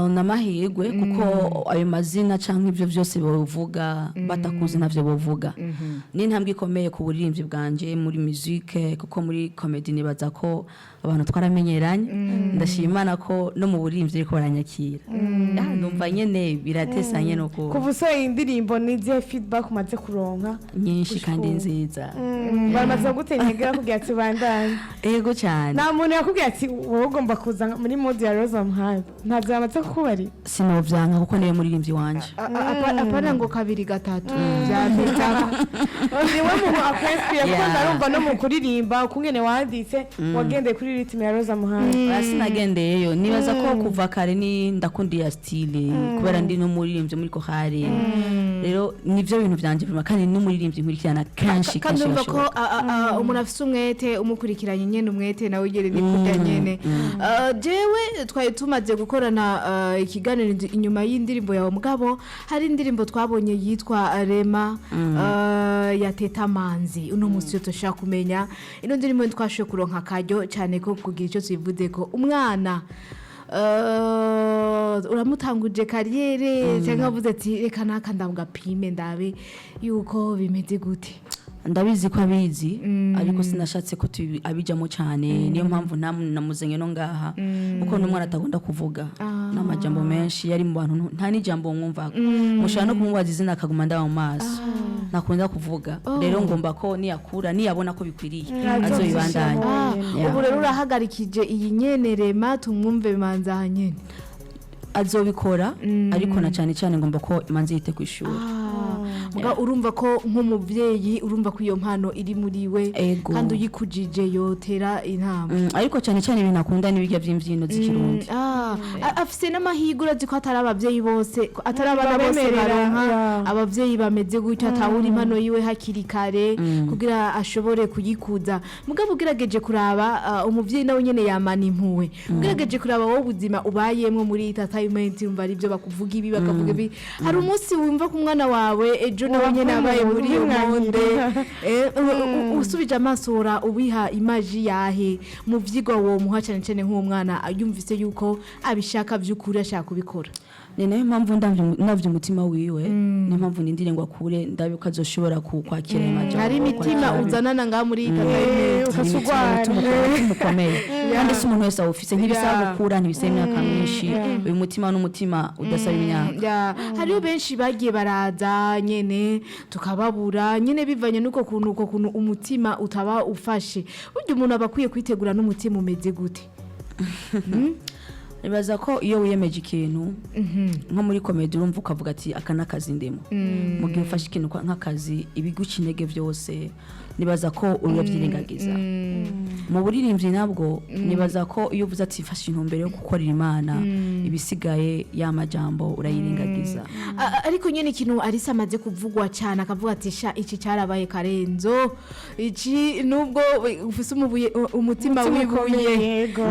namahirwe kuko ayo mazina canke ivyo vyose bovuga batakuzi navyo bovuga ni ntambwe ikomeye ku buririmbyi bwanje muri musique kuko muri comedy nibaza ko abantu twaramenyeranye ndashimana ko no mu buririmbyi ariko baranyakira ndumva nyene biratesanye no ko kuvuso indirimbo nize feedback umaze kuronka nyinshi kandi nziza bamaze gutenyegera kugira ati bandanye ego cyane nta muntu yakubwiye ati wowe ugomba kuza muri mode ya Rosa Muhanda ntabyo amaze kubari sinovyanka kuko niwe muririmbyi wanje apana ngo kabiri gatatu byandika niwe mu akwespi yakunda arumva no mu kuririmba ukungene wanditse wagende kuri ritme ya Rosa Muhanda sinagendeyeyo nibaza ko kuva kare ni ndakundiye style kubera ndi no muririmbyi muri ko hari rero nivyo bintu vyanje bima kandi no muririmbyi nkurikirana kanshi kandi umva ko umuntu afise umwete umukurikiranye nyene umwete nawe ugere ni kurya nyene jewe twaye tumaze gukorana ikiganiro inyuma y'indirimbo yawe mugabo hari indirimbo twabonye yitwa Rema ya Teta Manzi uno musi toshaka kumenya ino ndirimbo twashoye kuronka karyo cyane ko kugira icyo tubivuze ko umwana uramutanguje kariyere cyangwa uvuze ati reka naka ndamugapime ndabe yuko bimeze gute ndabizi ko abizi ariko sinashatse ko abijamo cyane niyo mpamvu namuzenye no ngaha uko n'umwana atagunda kuvuga n'amajambo menshi yari mu bantu nta n'ijambo mwumva mushaka no kumubaza izina akaguma ndaba mu maso nakunda kuvuga rero ngomba ko niyakura niyabona ko bikwiriye azoyibandanya ubu rero urahagarikije iyi nyene Rema tumwumve manza nyene azobikora ariko na cyane cyane ngomba ko imanzi yite kwishura urumva ko nk'umuvyeyi urumva ko iyo mpano iri muri we kandi uyikujije yotera intambwe ariko cyane cyane ibintu akunda n'ibirya by'imvyino z'ikirundi afise n'amahigura ziko atari abavyeyi bose atari abana bose baronka abavyeyi bameze gutyo atawuri impano yiwe hakiri kare kugira ashobore kuyikuza mugabo ugerageje kuraba umuvyeyi nawe nyene yamana impuwe ugerageje kuraba wowe ubuzima ubayemwe muri entertainment umva ari byo bakuvuga ibi bakavuga ibi hari umunsi wumva ku mwana wawe ejo nawe nyene abaye muri iyo monde usubije amasura ubiha imaji yahe mu vyigwa wo muha cyane cyane nk'umwana yumvise yuko abishaka by'ukuri ashaka kubikora ni nayo mpamvu ndavye umutima wiwe ni mpamvu ndindire ngo akure ndabe ko azoshobora kwakira imajambo hari imitima uzanana nga muri ukasugwana mukomeye kandi si umuntu wese awufise nk'ibisaba gukura ntibisaba imyaka myinshi uyu mutima n'umutima udasaba imyaka hariho benshi bagiye baraza nyene tukababura nyene bivanye nuko kuntu umutima utaba ufashe burya umuntu abakwiye kwitegura n'umutima umeze gute nibaza ko iyo wiyemeje ikintu nko muri comedy urumva ukavuga ati aka nakazi ndimo mu gihe ufashe ikintu nk'akazi ibiguca intege byose nibaza ko urabyirengagiza mu buririmbyi nabwo nibaza ko iyo uvuze ati fashe intumbero yo gukorera Imana ibisigaye y'amajambo urayirengagiza ariko nyene ikintu arisa amaze kuvugwa cyane akavuga ati sha iki cyarabaye karenzo iki nubwo ufise umutima wibuye yego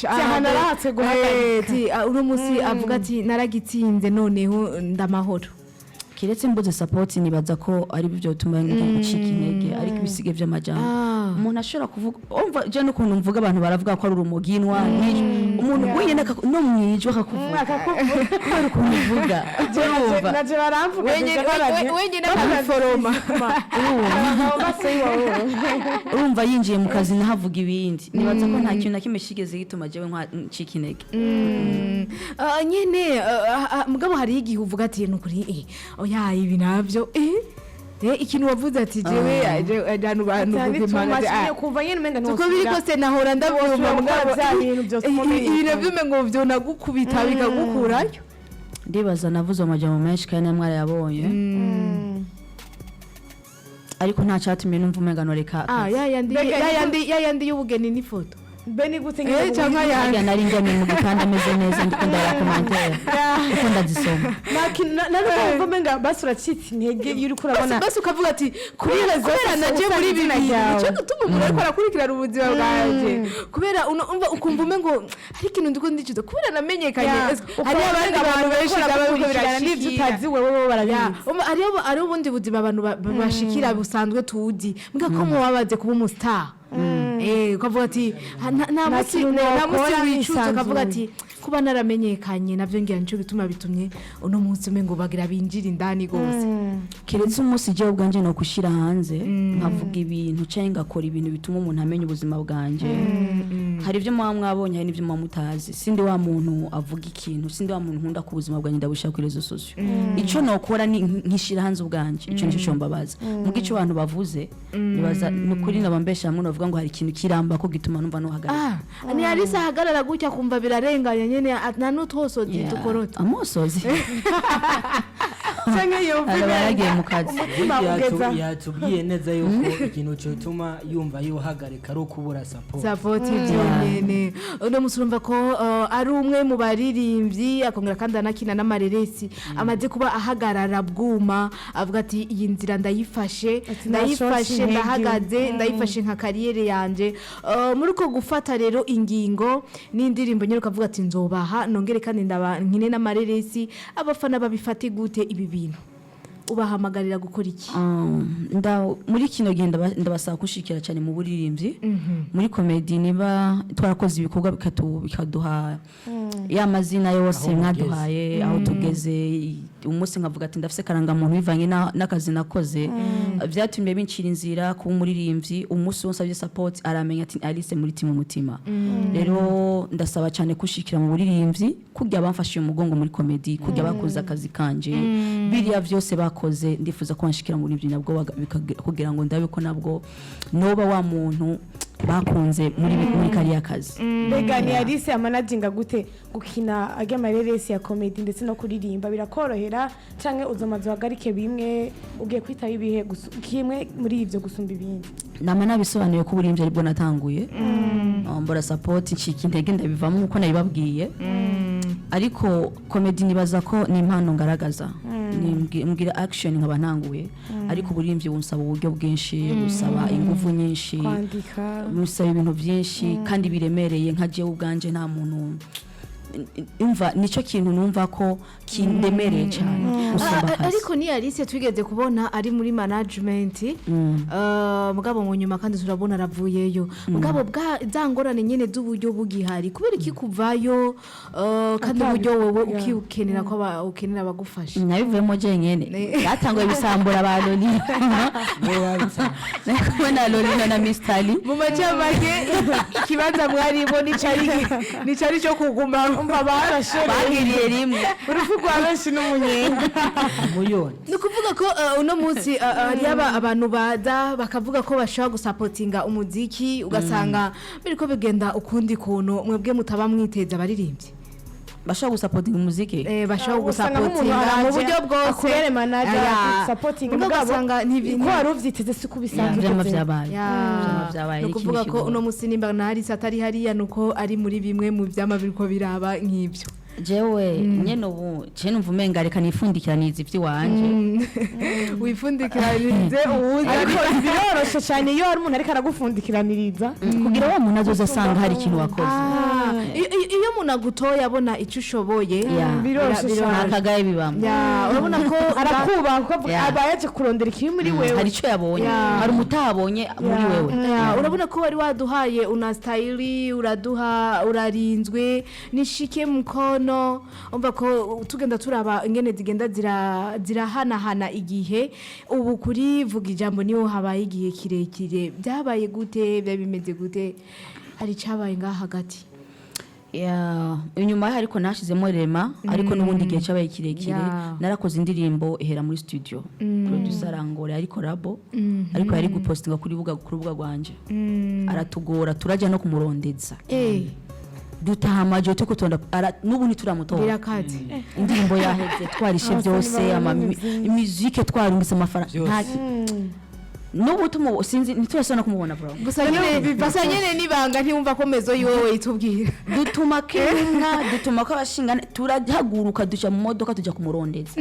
cyane arahatse guhagarika uno musi avuga ati naragitsinze noneho ndamahoro kiretse mbuze support nibaza ko ari byo tuma gucika intege ariko ibisige by'amajambo umuntu ashobora kuvuga umva je no kuntu mvuga abantu baravuga ko ari urumoginwa umuntu wenyene no mwijwe akakuvuga ari kuvuga naje baramvuga wenyene akabiforoma urumva yinjiye mu kazi nahavuga ibindi nibaza ko nta kintu nakimwe kigeze gituma jewe ncika intege nyene mugabo hari igihe uvuga ati nukuri oya ibi navyo ikintu wavuze ati jewe ajana abantu gupimana kuva nyene menga tuko biriko se nahora ndabyumva mugabo bya bintu byose ibintu byume ngo byo nagukubita bikagukurayo ndibaza navuze amajambo menshi kandi namwara yabonye ariko nta cyatumye numva umengano reka yayandi y'ubugeni n'ifoto beni gute ngene cyangwa ya nari njye mu gitanda meze neza ndikunda ya commentaire uko ndazisoma nako menga basura citi ntege yuri kurabona basi ukavuga ati kubera naje muri ibi cyo gutuma umuntu ariko arakurikirana ubuzima bwaje kubera umva ukumva umengo hari ikintu ndiko ndicuza kubera namenyekanye hari abandi bantu benshi babikubirana n'ibyo utazi wewe barabizi ari ubundi buzima abantu bashikira busanzwe tuzi mbwa ko mubabaze kuba umustar ukavuga ati nta munsi wicuza ukavuga ati kuba naramenyekanye navyo ngira nico bituma bitumye uno munsi umwe ngo bagira binjira indani gose keretse umunsi je ubwanje no kushira hanze nkavuga ibintu cyangwa ngakora ibintu bituma umuntu amenya ubuzima bwanje hari ivyo mwabonye hari n'ivyo mutazi sindi wa muntu avuga ikintu sindi wa muntu nkunda ku buzima bwanje ndabushaka kuri rezo socio ico nokora ni nkishira hanze ubwanje ico nico cyombabaza mugo ico abantu bavuze nibaza nukuri nabambesha hamwe navuga ngo hari ikintu kiramba ko gituma numva no hagarara ni Alisa hagarara gutya kumva birarenganya nyene nanutosodi tukorota amosozi canke yaragiye mu kazi yatubwiye neza yuko ikintu cyotuma yumva yohagarika ari ukubura support nyene uno musurumva ko ari umwe mu baririmbyi akongera kandi anakina n'amareresi amaze kuba ahagarara bwuma avuga ati iyi nzira ndayifashe ndahagaze ndayifashe nka kariyere yanje muri uko gufata rero ingingo n'indirimbo nyine ukavuga ati nzobaha nongere kandi nkine n'amareresi abafana babifate gute ibi bintu ubahamagarira gukora iki muri kino gihe ndabasaba kushikira cyane mu buririmbyi muri comedy niba twarakoze ibikorwa bikaduha ya mazina yose mwaduhaye aho tugeze umunsi nkavuga ati ndafise karanga muntu bivanye n'akazi nakoze byatumye bincira inzira ku muririmbyi umunsi wose avye support aramenya ati Alice muri timu mutima rero ndasaba cyane kushikira mu buririmbyi kujya bamfashije umugongo muri comedy kujya bakoze akazi kanje biriya byose bakoze ndifuza ko banshikira mu buririmbyi nabwo kugira ngo ndabe ko nabwo noba wa muntu bakunze muri kariya kazi mbega ni Alice amanaginga gute gukina ajya amareresi ya comedy ndetse no kuririmba birakorohera canke uzomaze uhagarike bimwe ugiye kwitaba ibihe kimwe muri ivyo gusumba ibindi nama nabisobanuye ko uburimvye aribwo natanguye mbora support nshika intege ndabivamo uko nabibabwiye ariko comedy nibaza ko ni impano ngaragaza mbwira action nkaba ntanguye ariko uburimvye bunsaba uburyo bwinshi busaba ingufu nyinshi kwandika busaba ibintu byinshi kandi biremereye nka jewe ubwanje nta muntu umva nico kintu numva ko kindemereye cyane ariko ni Alice twigeze kubona ari muri management mugabo mu nyuma kandi turabona aravuyeyo mugabo zangorane nyene z'uburyo bugihari kubera iki kuvayo kandi uburyo wowe ukiukenera ko ukenera abagufasha nabivemo je nyene yatangoye bisambura abantu ni kubona Lolina na Mistali mu macamage kibanza mwaribo ni cari cyo kuguma umva bagiriye rimwe urufu rwa benshi n'umunyenga muyone ni ukuvuga ko uno munsi hari abantu baza bakavuga ko bashobora gusapotinga umuziki ugasanga biriko bigenda ukundi kuntu mwebwe mutaba mwiteza abaririmbyi bashobora gusapotinga umuziki bashobora gusapotinga mu buryo bwose akubere manager supporting ugasanga ko wari uvyiteze si kubisanzwe ni ukuvuga ko uno munsi nimba ntari satari hariya nuko ari muri bimwe mu vyama biriko biraba nk'ivyo jewe nyene ubu je numva umenga reka nifundikiraniza ivy'iwanje wifundikiranize uwuzi ariko biroroshe cyane iyo hari umuntu ariko aragufundikiraniriza kugira wa muntu azoza asanga hari ikintu wakoze iyo umuntu agutoye abona icyo ushoboye biroroshe akagaye bibamo urabona ko arakubaha ko abaye kurondera ikibi muri wewe hari icyo yabonye hari umutabonye muri wewe urabona ko wari waduhaye una style uraduha urarinzwe nishike mukono umva ko tugenda turaba ingene zigenda zirahanahana igihe ubu kuri vuga ijambo niho habaye igihe kirekire byabaye gute bimeze gute hari cyabaye ngaha hagati inyuma ariko nashizemo rema ariko n'ubundi gihe cyabaye kirekire narakoze indirimbo ihera muri studio producer arangora ariko rabo ariko yari gupostinga kuri rubuga rwanje aratugora turajya no kumurondeza dutahamaje tuko tonda nubu ntituramutora birakaze indirimbo yaheze twarishe byose imizike twarungise amafaranga nubu tumu sinzi ntiturasona kumubona bro gusa nyene nibanga ntiwumva ko mezo yiwe itubwira dutuma kinka dutuma ko abashingana turahaguruka duca mu modoka tujya kumurondeza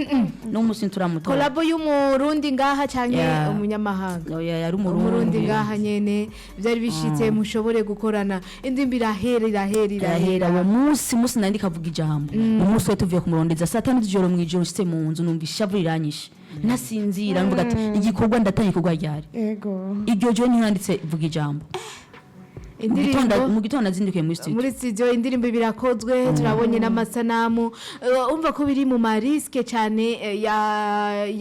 no musi nturamutora collabo y'umurundi ngaha canke umunyamahanga yari umurundi ngaha nyene byari bishitse mushobore gukorana indimbi irahera uwo musi nandi kavuga ijambo umunsi we tuvuye kumurondeza saa 5 z'ijoro mwijoro nshitse mu nzu numva ishavu riranyishe nasinzira mvuga ati igikorwa ndatanye kugwa ryari yego iryo jo ntiyanditse vuga ijambo mu gitondo nazindukiye muri studio muri studio indirimbo birakozwe turabonye n'amasanamu umva ko biri mu mariske cyane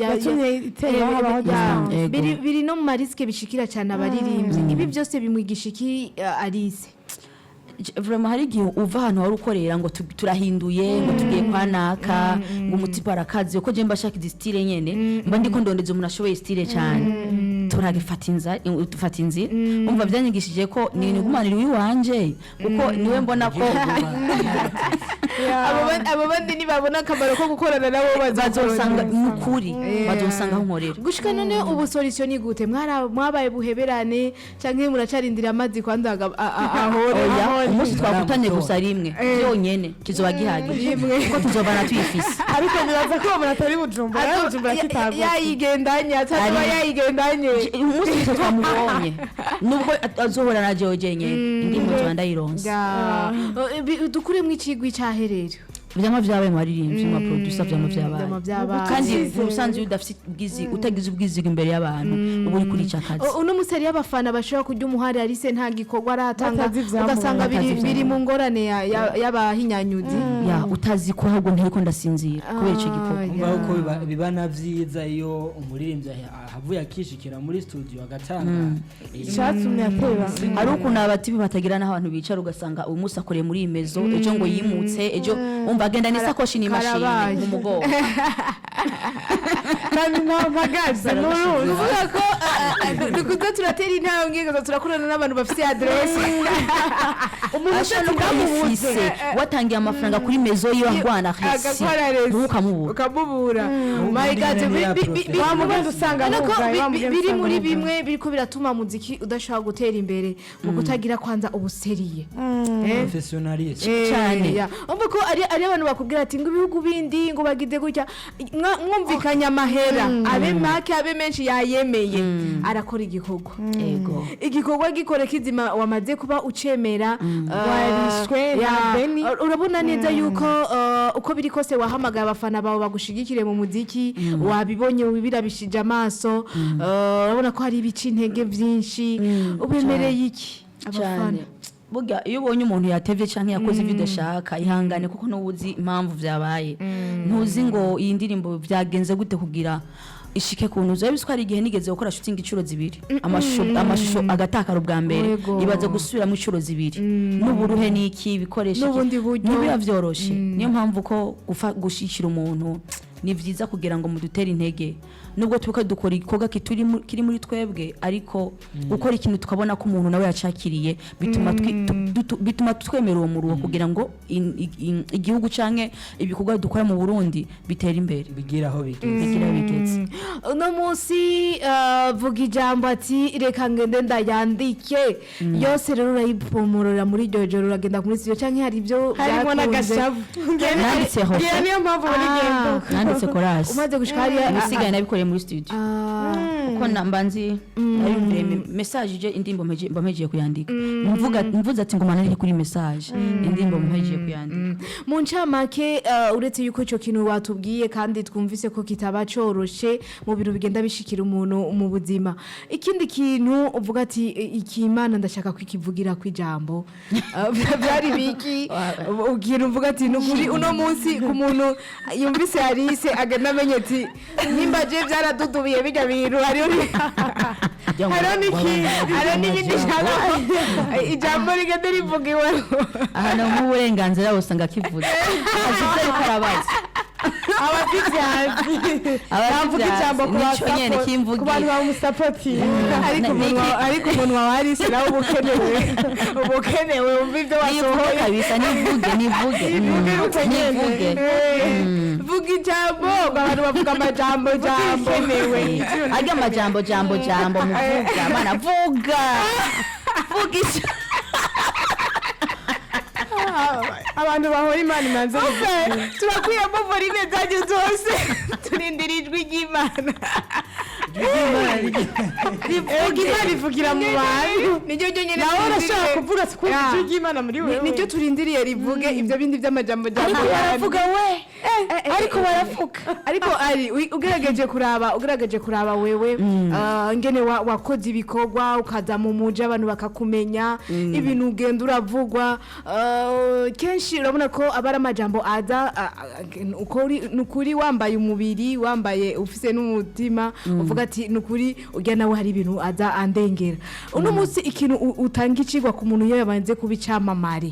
yatumye itera habaho biri no mu mariske bishikira cyane abaririmbyi ibi byose bimwigisha iki Alice vraiment hari igihe uva ahantu wari ukorera ngo turahinduye ngo tugiye kwanaka ngo umutipa arakaze uko je mbashaka izi style nyene mba ndiko ndondeze umuntu ashoboye style cyane turagifata inzira umva byanyigishije ko ni gumanira wiwanje kuko niwe mbona ko abo bandi nibabona akamaro ko gukorana nabo bazosanga mukuri bazosanga aho nkorera gushika none ubu solution ni gute mwabaye buheberane canke muracarindira amazi kwanda ahore umunsi twakutanye gusa rimwe byonyene kizoba gihagije kuko tuzobana twifise ariko nibaza ko umuntu atari bujumbura kitagutse yayigendanye ataba yayigendanye umunsi twamubonye nubwo azohora na George nyene indimo twandayironse dukure mu icigwi cyaherero vyama vyabaye maririmbyi mu producer vyama vyabaye kandi umusanzu udafite ubwizi utagize ubwizi imbere y'abantu ubu uri kuri cyakazi uno museri y'abafana bashobora kujya umuhari Alice nta gikorwa aratanga ugasanga biri mu ngorane y'abahinyanyuzi ya utazi ko ahubwo ntiko ndasinzira kubera ico gikorwa uko biba navyiza iyo umuririmbyi ahavuye akishikira muri studio agatanga cyatumye ateba ari ukuntu abatibi batagira n'abantu bicara ugasanga uyu musi akoreye muri imezo ejo ngo yimutse ejo bagenda n'isakoshi n'imashini mu mugongo kandi mpagaze uvuga ko dukuze turatera intambwe ngo turakorana n'abantu bafite adresse umuntu ashaka kumufise watangiye amafaranga kuri mezo yiwe arwana hasi ukamubura my god wamugenda usanga biri muri bimwe biriko biratuma muziki udashobora gutera imbere mu kutagira kwanza ubuseriye professionnalisme cyane umva ko ari abantu bakubwira ati ngo ibihugu bindi ngo bagide gutya mwumvikanya amahera abe make abe menshi yayemeye arakora igikorwa yego igikorwa gikore kizima wamaze kuba ucemera warishwe na Beni urabona neza yuko uko biri kose wahamagara abafana bawe bagushigikire mu muziki wabibonye ubirabishije amaso urabona ko hari ibice intege byinshi ubemereye iki abafana buga iyo ubonye umuntu yatevye canke yakoze ivyo udashaka ihangane kuko nubuzi impamvu vyabaye ntuzi ngo iyi ndirimbo vyagenze gute kugira ishike kuntu zo biswara igihe nigeze gukora shooting incuro zibiri amashusho agatakara ubwa mbere ibaza gusubira mu incuro zibiri n'uburuhe niki bikoresha n'ibira vyoroshe niyo mpamvu ko gushikira umuntu ni vyiza kugira ngo mudutere intege nubwo tubuka dukora ikoga kiri muri twebwe ariko ukora ikintu tukabona ko umuntu nawe yacakiriye bituma twemera uwo muruho kugira ngo igihugu canke ibikorwa dukora mu Burundi bitera imbere bigiraho bigeze uno munsi vuga ijambo ati reka ngende ndayandike yose rero urayipomorora muri joro uragenda muri studio canke hari ibyo harimo n'agashavu nanditseho niyo mpamvu muri gendo nanditse chorus umaze gushika hari musigaye nabikoreye muri studio uko nambanzi ari message je indimbo mpejeje kuyandika mvuze ati ngo manari kuri message indimbo mpejeje kuyandika mu ncamake uretse yuko cyo kintu watubwiye kandi twumvise ko kitaba coroshe mu biro bigenda bishikira umuntu mu buzima ikindi kintu uvuga ati ikimana ndashaka kwikivugira kwijambo byari biki ugira uvuga ati nukuri uno munsi ku muntu yumvise Alice agenda amenye ati nimba je byaradudubiye bijya bintu hariho n'ibindi shaka ijambo rigende rivugiwe ahantu nk'uburenganzira usanga kivuze azize rikarabaza abavyazi abavuga ijambo ku bantu bamusapoti ariko umuntu wa Alice nawe ubukenewe umva ibyo wasohoye kabisa nivuge vuga ijambo abantu bavuga amajambo kenewe ajya amajambo muvuga mana vuga abantu bahora imana imanze turakwiye volume zaje zose turindira ijwi ry'Imana rivugira mu bantu niryo nyene nawe urashaka kuvuga ijwi ry'Imana muri wewe nicyo turindiriye rivuge ibyo bindi by'amajambo baravuga we ariko barafuka ariko ari ugerageje kuraba wewe ngene wakoze ibikorwa ukaza mu muje abantu bakakumenya ibintu ugenda uravugwa kenshi urabona ko abari amajambo aza nukuri wambaye umubiri wambaye ufise n'umutima uvuga ati nukuri ujya nawe hari ibintu aza andengera uno munsi ikintu utanga icigwa ku muntu iyo yabanze kubicamamare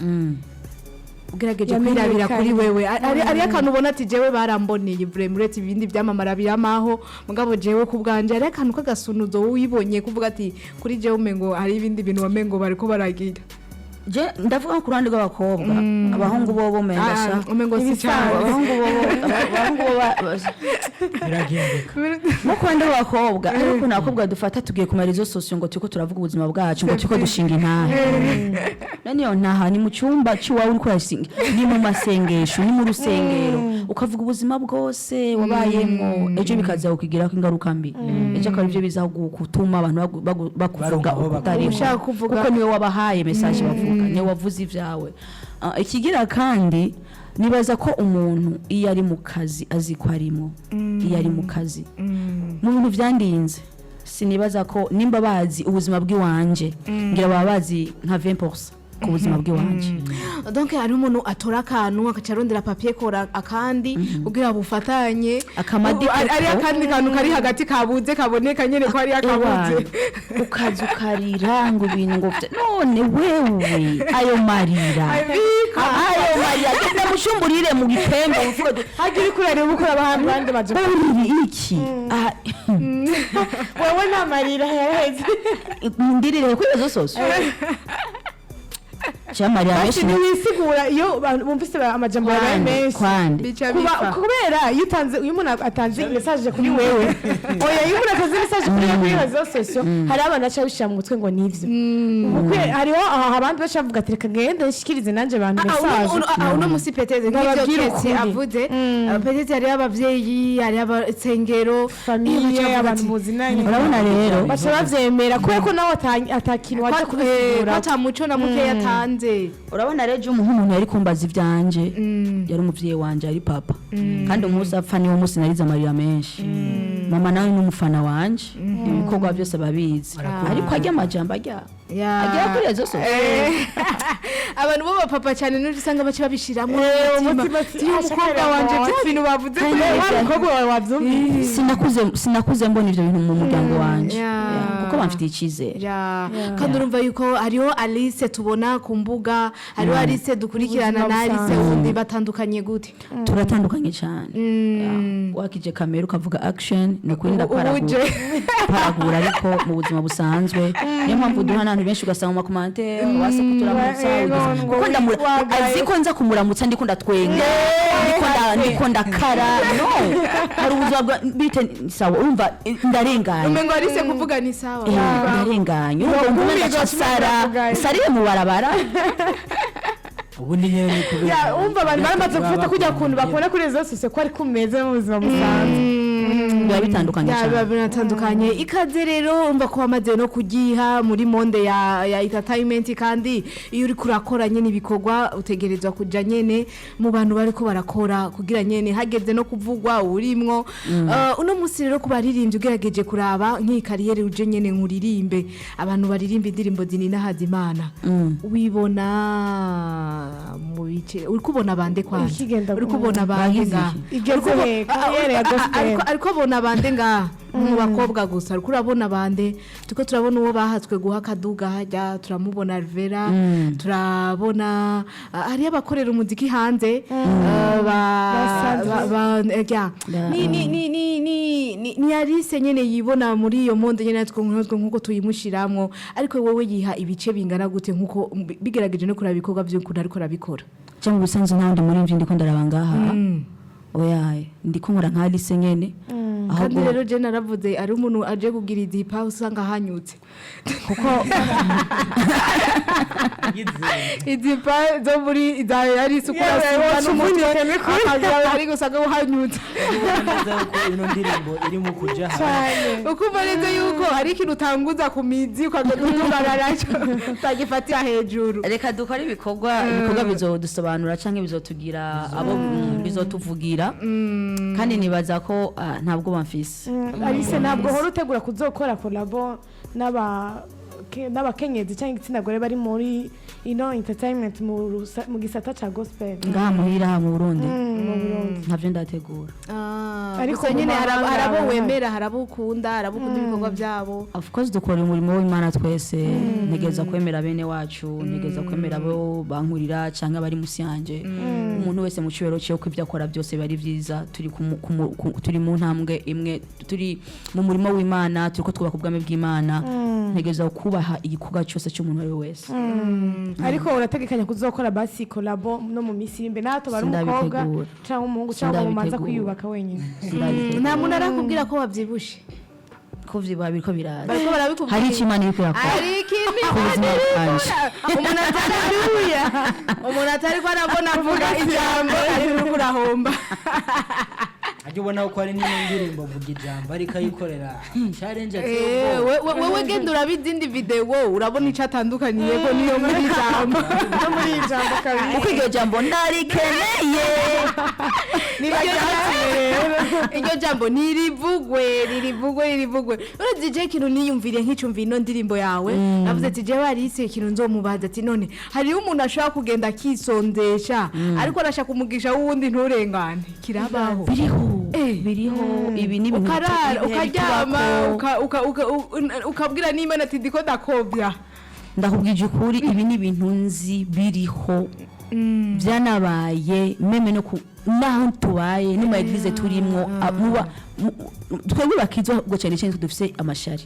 ugerageje kwirabira kuri wewe ari akantu ubona ati jewe baramboneye vremuretse ibindi byamamara biramaho mugabo jewe kubwanje ari akantu kagasunuzo wibonye kuvuga ati kuri jewe umengo hari ibindi bintu wamengo bariko baragira je ndavuga ku ruhande rw'abakobwa abahungu bobo mengasha umengo si cyane abahungu bo biragendeka mu kwanda rw'abakobwa ariko nakobwa dufata tugiye ku marizo sosio ngo tuko turavuga ubuzima bwacu ngo tuko dushinga intahe naniyo ntaha ni mu cyumba cy'iwawe uri kurashinga ni mu masengesho ni mu rusengero ukavuga ubuzima bwose wabayemo ejo bikaza kukigira ko ingaruka mbi ejo akaba ivyo biza gutuma abantu bakuvuga utari ushaka kuvuga kuko niwe wabahaye message bavuga niwe wavuze ivyawe ikigira kandi nibaza ko umuntu iyo ari mu kazi azi ko arimo iyo ari mu kazi mu bintu vyandinze sinibaza ko nimba bazi ubuzima bw'iwanje ngira baba bazi nka 20% ku buzima bw'iwanje donc hari umuntu atora akantu akacarondera papier kora akandi kugira bufatanye ari akandi kantu kari hagati kabuze kaboneka nyene ko ari akabuze ukazukarira ngo ibintu ngo none wewe ayo marira genda mushumburire mu gipembe uvuga hagiri kurare bukora abahandi baje iki wewe na marira heze ndirire ko izo soso Chamari ameshi ni wisigura iyo bumvise amajambo yabaye menshi kubera iyo utanze uyu muntu atanze message kuri wewe oya iyo umuntu atanze message kuri wewe hazo session hari abana acha bishira mu mutwe ngo nivyo ubukwe hariho abandi bashavuga ati reka ngende nshikirize nanje abantu message uno musi peteze nk'ibyo kese avuze peteze hari abavyeyi hari abasengero famille abantu muzinanye urabona rero bashabavyemera kuko nawe atakintu waje kubisura atamuco na muke yatanze urabona rejo umuntu yari kumbaza ivyanje yari umuvyeyi wanje ari papa kandi umunsi apfa niwo munsi nariza amarira menshi mama nawe n'umufana wanje ibikorwa byose babizi ariko ajya amajambo ajya kuri izo so abantu bo papa cyane n'usanga bace babishiramo umutima umukobwa wanje by'ibintu bavuze umukobwa wawe wavyumvise sinakuze mbona ivyo bintu mu muryango wanje kuko bamfitiye icyizere kandi urumva yuko hariho Alice tubona ku mbuga hariho Alice dukurikirana na Alice undi batandukanye gute turatandukanye cyane wakije kamera ukavuga action no kurinda paragura ariko mu buzima busanzwe niyo mpamvu duha n'abantu benshi ugasanga mu commentaire wase kuturamutsa kuko aziko nza kumuramutsa ndiko ndatwenga ndiko ndakara no hari ubuzima bite sawa urumva ndarenganye umengo Alice kuvuga ni sawa ndarenganye urumva sarire mu barabara ubundi nyene kubera umva abantu baramaze gufata kujya kuntu bakora kuri izo sose ko ari kumeze mu buzima busanzwe biba bitandukanye cyane biratandukanye ikaze rero umva ko bamaze no kugiha muri monde ya entertainment kandi iyo uri kurakora nyene ibikorwa utegerezwa kuja nyene mu bantu bariko barakora kugira nyene hageze no kuvugwa urimwo uno musi rero kubaririmbye ugerageje kuraba nk'i kariyeri uje nyene nkuririmbe abantu baririmba indirimbo zinina hazimana wibona mu bice uri kubona bande kwanza uri kubona bande nga igeze kariyeri ya gospel ariko bona bande nga mu bakobwa gusa ariko urabona bande tuko turabona uwo bahatswe guha kaduga hajya turamubona Alvera turabona ari abakorera umuziki hanze ni Alice nyene yibona muri iyo monde nyene nkuko tuyimushiramwo ariko wowe yiha ibice bingana gute nkuko bigerageje no kuraba ibikorwa byo kuda ariko rabikora cyangwa ubusanzwe n'andi muri mvindi ko ndaraba ngaha oya ndiko nkora nka Alice nyene kandi rero je naravuze ari umuntu aje kugira izipa usanga hanyutse kuko izipa zo muri ari sukura n'umutwe ari gusanga hanyutse neza ko ino ndirimbo iri mu kuja uko mureze yuko ari ikintu utanguza ku mizi ukaguduraraco utagifatira hejuru reka dukora ibikorwa bizodusobanura canke bizotugira abo bizotuvugira kandi nibaza ko ntabwo bamfise Alice ntabwo hora utegura kuzokora collabo n'abakenyezi cyangwa igitsina gore bari muri ino entertainment mu gisata ca gospel ngaha muhira mu Burundi ntavyo ndategura ariko nyine harabo wemera harabo ukunda harabo ukunda ibikorwa byabo of course dukora umurimo w'Imana twese ntegeza kwemera bene wacu ntegeza kwemera abo bankurira canke bari musi yanje umuntu wese mu cibero cyo ko ivyakora byose bari vyiza turi mu ntambwe imwe turi mu murimo w'Imana turiko twubaka ubwame bw'Imana ntegeza kubaha igikorwa cyose cy'umuntu ari wese ariko urategekanya kuzokora basi collabo no mu misi imbe nato bari umukobwa cyangwa umuhungu cyangwa umanza kwiyubaka wenyine nta muntu arakubwira ko wavyibushe ko vyiba biriko biraza bariko barabikubwira hari ikimana iriko yakora hari ikindi umuntu atari ko arabona avuga ijambo ari kurahomba ajya ubona ko ari n'indirimbo vuga ijambo ariko ayikorera challenge wewe genda urabizindi video urabona ico atandukaniye ko niyo muri ijambo no muri ijambo kabiri uko iryo jambo ndarikeneye iryo jambo nirivugwe urazije ikintu niyumvire nk'icumva ino ndirimbo yawe navuze ati jewe Alice ikintu nzomubaza ati none hari umuntu ashobora kugenda kisondesha ariko arashaka umugisha wundi nturengane kirabaho biriho ibi ni ibintu ukaryama ukabwira n'Imana ati ndiko ndakobya ndakubwije ukuri ibi ni ibintu nzi biriho byanabaye meme no naho tubaye ni maeglize turimwo twebwe bakizwa ngo cyane cyane dufise amashari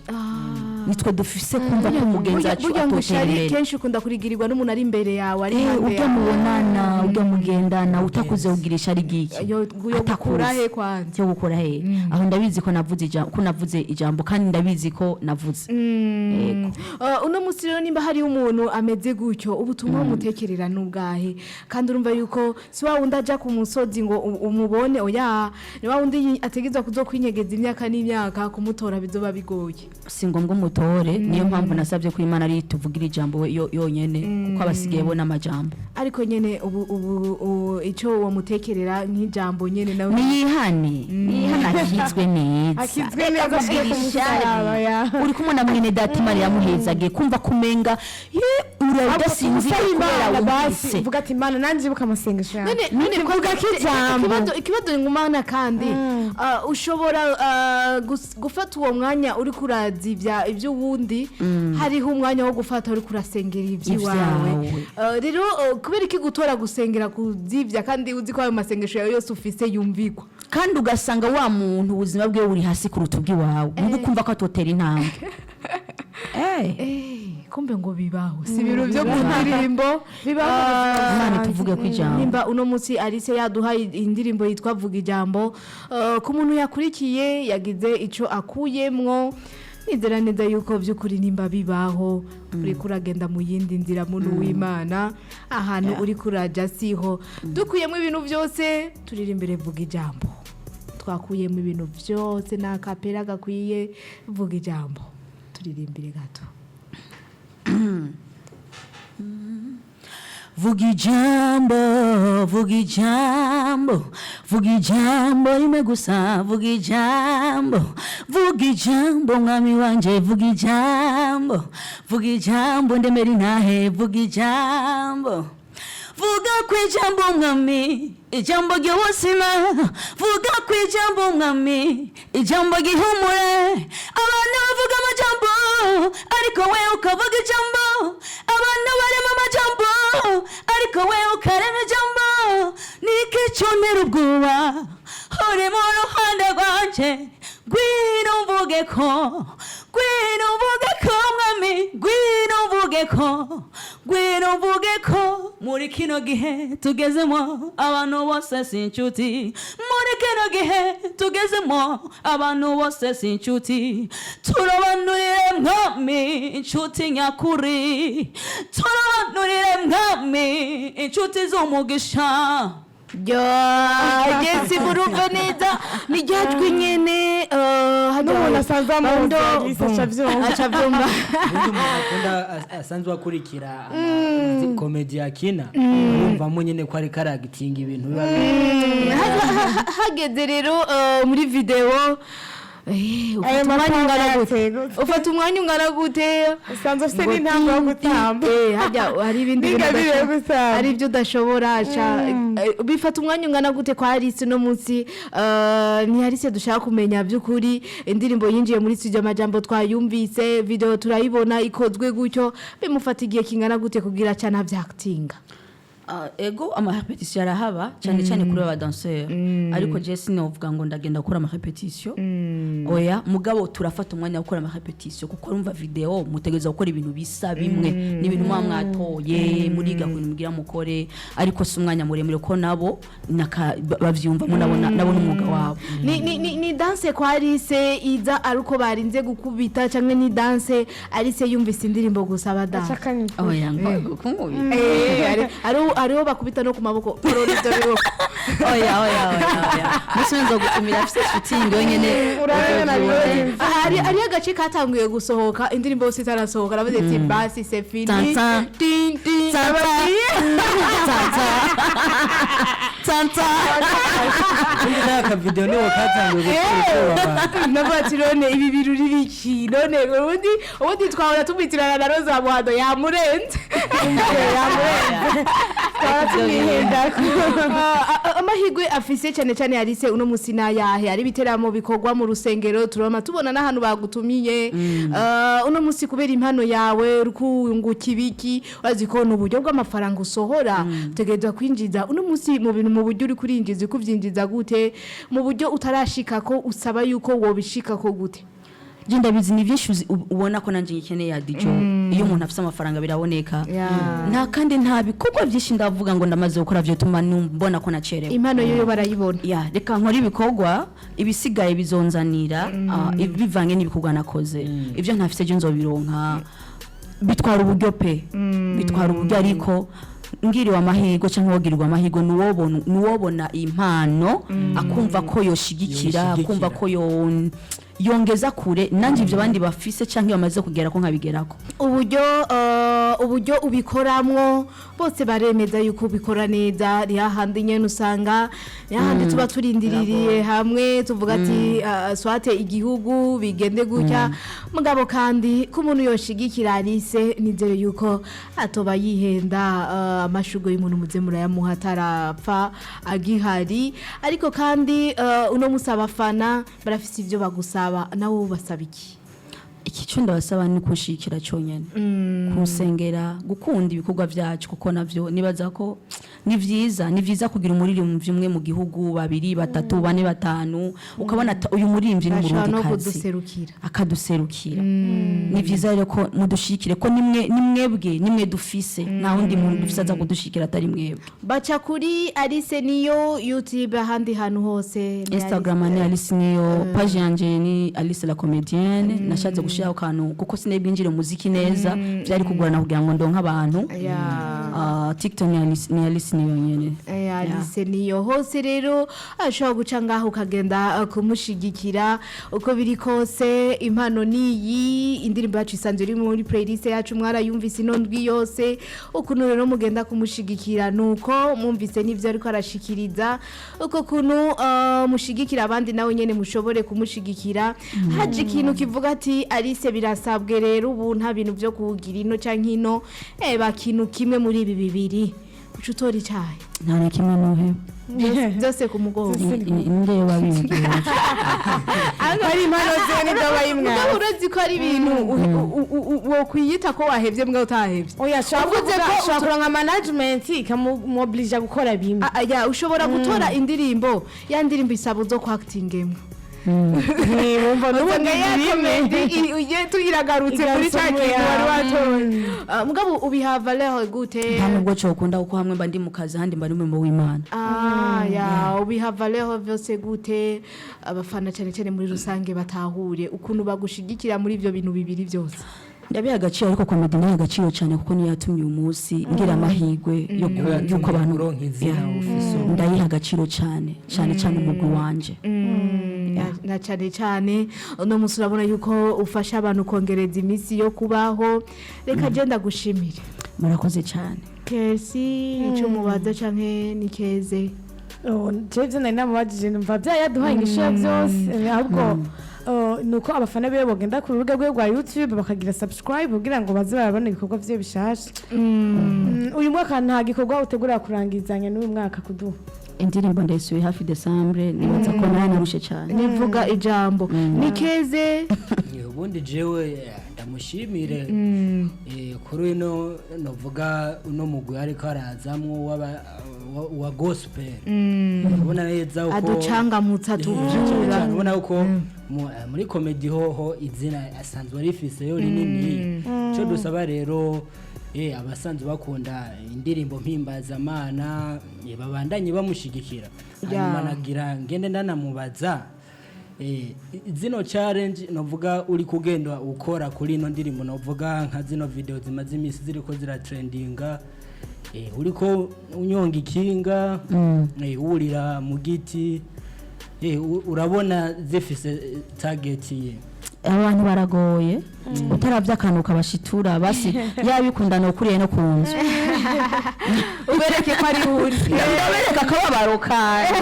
nitwe dufise kumva ko umugenzi wacu atoshye kenshi ukunda kurigirirwa n'umuntu ari imbere yawe ari hanze ujya mubonana ujya mugendana utakuze ugirisha ari giki yo gukura he kwanze cyo gukora he aho ndabizi ko navuze ijambo kandi ndabizi ko navuze yego uno musi rero nimba hari umuntu ameze gutyo ubutumwa umutekerera n'ubwahe kandi urumva yuko si wa wundi aja ku musozi ngo umubone oya ni wa wundi ategezwa kuzokwinyegeza imyaka n'imyaka kumutora bizoba bigoye si ngombwa umutore niyo mpamvu nasabye ko Imana ari tuvugira ijambo yonyene kuko abasigaye bona amajambo ariko nyene ubu ico wo mutekerera nk'ijambo nyene nawe nihane akizwe neza uri kumwe na mwene data Imana yamuhezagiye kumva kumenga uradasinzira kubera basi vuga ati Imana nanjye bukamasengesho yawe none kuvuga ikibazo ngumana kandi ushobora gufata uwo mwanya uri kurazivya ibyo wundi hariho umwanya wo gufata uri kurasengera iby'iwawe rero kubera iki gutora gusengera kuzivya kandi uzi ko ayo masengesho yawe yose ufise yumvikwa kandi ugasanga wa muntu ubuzima bwe buri hasi kuruta ubw'iwawe nubwo kumva ko atotera intambwe kumbe ngo bibaho si ibintu byo mu ndirimbo bibaho Imana tuvuge ku ijambo nimba uno munsi Alice yaduhaye indirimbo yitwa vuga ijambo ku muntu yakurikiye yagize ico akuyemwo nizera neza yuko by'ukuri nimba bibaho uri kuragenda mu yindi nzira muntu w'Imana ahantu uri kuraja siho dukuyemo ibintu byose turira imbere vuga ijambo twakuyemo ibintu byose na kapera gakwiye vuga ijambo turirimbire gato vuga ijambo vuga ijambo vuga ijambo rimwe gusa vuga ijambo mwami wanje vuga ijambo ndemera intahe vuga ijambo vuga kwijambo mwami ijambo ry'ubuzima vuga kwijambo mwami ijambo gihumure abantu bavuga amajambo ariko we ukavuga ijambo abantu barema amajambo ariko we ukarema ijambo niki cyonera ubwoba uri mu ruhande rwanje ngwino mvuge ko mwami ngwino mvuge ko muri kino gihe tugezemo abantu bose si inshuti muri kino gihe tugezemo abantu bose si inshuti turabanurire mwami inshuti nyakuri turabanurire mwami inshuti z'umugisha Yesi murumve neza ni ryajwi nyene n'umuntu asanzwe amuzi aca avyumva umuntu akunda asanzwe akurikira komedi akina urumvamo nyene ko ariko aragitinga ibintu biba hageze rero muri video ufata umwanya ungana gute usanzwe ufite n'intambwe yo gutamba hari ibindi hari ibyo udashobora bifata umwanya ungana gute kwa Alice no munsi ni Alice dushaka kumenya by'ukuri indirimbo yinjiye muri studio amajambo twayumvise video turayibona ikozwe gutyo bimufata igihe kingana gute kugira cyane avyakitinga ego amarepetition arahaba cyane cyane kuri aba danseur ariko je sinovuga ngo ndagenda gukora amarepetition oya mugabo turafata umwanya wo gukora amarepetition kuko urumva video mutegeza gukora ibintu bisa bimwe n'ibintu mwatoye muri gahunda mugira mukore ariko si umwanya muremure ko nabo bavyumva nabona umwuga wabo ni danse kwa Alice iza aruko barinze gukubita cyangwa ni danse Alice yumvise indirimbo gusa abadance oya ngo kumubita ariho bakubita no ku maboko porori byo biroko oya musenzo gutumira afite shooting yonyene ari agace katanguye gusohoka indirimbo yose itarasohoka navuze ati basi c'est fini tin tin tanta ndaka video niwo katanguye gusohoka nabatirone ibi biruri biki none ubundi twahora tubitirana na Roza Muhando yamurenze amahigwe afise cyane cyane Alice uno musina yahe ari biteramo bikorwa mu rusengero tubona n'ahantu bagutumiye uno musi kubera impano yawe rukunguka ibiki baziko n'uburyo bw'amafaranga usohora utegerezwa kwinjiza uno musi mu bintu mu buryo uri kurinjiza kuvyinjiza gute mu buryo utarashika ko usaba yuko wobishika ko gute Jinda bizi ni vyinshi ubona ko nanje ngikeneye ya DJ iyo umuntu afite amafaranga biraboneka nta kandi nta bikorwa byinshi ndavuga ngo ndamaze gukora byo tuma mbona ko nacerewe impano yo barayibona reka nkora ibikorwa ibisigaye bizonzanira bivange n'ibikorwa nakoze ivyo ntafite je nzobironka bitwara uburyo pe bitwara uburyo ariko ngiriwe amahirwe cyangwa wogirirwa amahirwe nuwobona impano akumva ko yoshigikira akumva ko yongeza kure nanje ivyo bandi bafise cyangwa bamaze kugera ko nkabigerako uburyo ubikoramwo bose baremeza yuko ubikora neza rihahandi nyene usanga yahandi tuba turindiririye hamwe tuvuga ati swate igihugu bigende gutya mugabo kandi ko umuntu yoshigikira Alice nizere yuko atoba yihenda amashugo y'umuntu muze murayamuha tarapfa agihari ariko kandi uno musaba fana barafise ivyo bagusaba nawe ubasaba iki cyo ndabasaba ni kushikira cyonyene kusengera gukunda ibikorwa byacu kuko navyo nibaza ko ni vyiza kugira umuririmbyi umwe mu gihugu babiri batatu bane batanu ukabona uyu muririmbyi ni murundi kazi akaduserukira ni vyiza rero ko mudushikire ko nimwe dufise nta wundi muntu dufise aza kudushikira atari mwebwe baca kuri Alice Niyo YouTube ahandi hantu hose Instagram ni Alice Niyo page yanje ni Alice la comédienne nashatse gushiraho kantu kuko sinebwinjire umuziki neza byari kugorana kugira ngo ndonka abantu TikTok ni Alice Niyo nyene Alice Niyo hose rero ashobora guca ngaho ukagenda kumushigikira uko biri kose impano niyi indirimbo yacu isanzwe iri muri playlist yacu mwarayumvise inondwi yose ukuntu rero mugenda kumushigikira nuko mwumvise n'ivyo ariko arashikiriza uko kuntu mushigikira abandi nawe nyene mushobore kumushigikira haje ikintu kivuga ati Alice birasabwe rero ubu nta bintu byo kugira ino canke ino bakintu kimwe muri ibi bibiri ucutora icyayi nta na kimwe nohe byose ku mugongo inde wabimbwiye ari impano zene ndabayimwa urazi ko ari ibintu wo kwiyita ko wahevye mbwa utahevye oya shakura nka management ikamumobiliza gukora bimwe ushobora gutora indirimbo ya ndirimbo isaba zo actingemo wumva n'ubundi komedi ugiye tuyiragarutse muri cya kintu wari watoye mugabo ubiha valeur gute nta nubwo cokunda kuko hamwe mba ndi mu kazi ahandi mba ndi mu murimo w'Imana ya ubiha valeur vyose gute abafana cyane cyane muri rusange batahure ukuntu bagushigikira muri ivyo bintu bibiri byose yabiha agaciro ariko komedi ni agaciro cyane kuko niyo yatumye umunsi ngira amahirwe yuko abantu ndayiha agaciro cyane umugwi wanje na cyane cyane uno munsi urabona yuko ufasha abantu kongereza iminsi yo kubaho reka genda gushimire murakoze cyane kesi icyo mubaza canke ni keze Jevye nari namubajije numva byayaduhaye ingisho byose ahubwo nuko abafana be bogenda ku rubuga rwe rwa YouTube bakagira subscribe kugira ngo baze barabona ibikorwa vye bishasha uyu mwaka nta gikorwa utegura kurangizanya n'uyu mwaka kuduha indirimbo ndayisuye hafi December nibaza ko narushe cyane nivuga ijambo ni keze ubundi jewe ndamushimire kuri ino novuga uno mugwi ariko arazamwo wa gospel ubona neza uko aducangamutsa tuvura ubona uko muri comedy hoho izina asanzwe arifise yo rinini cyo dusaba rero abasanzwe bakunda indirimbo mpimbazamana babandanye bamushigikira hanyuma nagira ngende ndanamubaza zino challenge novuga uri kugenda ukora kuri ino ndirimbo novuga nka zino video zimaze imisi ziriko zira trendinga uriko unyonga ikinga urira mu giti urabona zifise target ye abantu baragoye utaravya akantu kabashitura basi yabikunda no kuriye no kunzu ubereke ko ari uri ndabereka akababaro kanje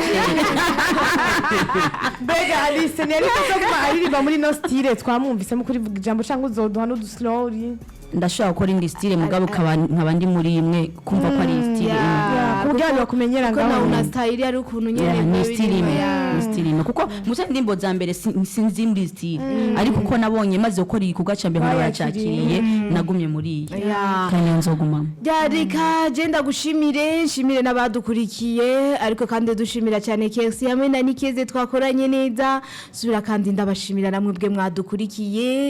Bega Alice ni ariko soma aririmba muri no style twamwumvise mu kuri vuga ijambo cyangwa uzoduha no duslowly ndashobora gukora indi style mugabo nkaba ndi muri imwe kumva ko ari style kugira ngo kumenyera ngaho na una style ari ukuntu nyene ni style kuko musa ndimbo za mbere sinzi muri style ariko uko nabonye maze gukora igikorwa cyambe baracakiriye nagumye muri iyi kandi nzogumamo yarika genda gushimire nshimire nabadukurikiye ariko kandi dushimira cyane kesi hamwe na nikeze twakoranye neza subira kandi ndabashimira namwe bwe mwadukurikiye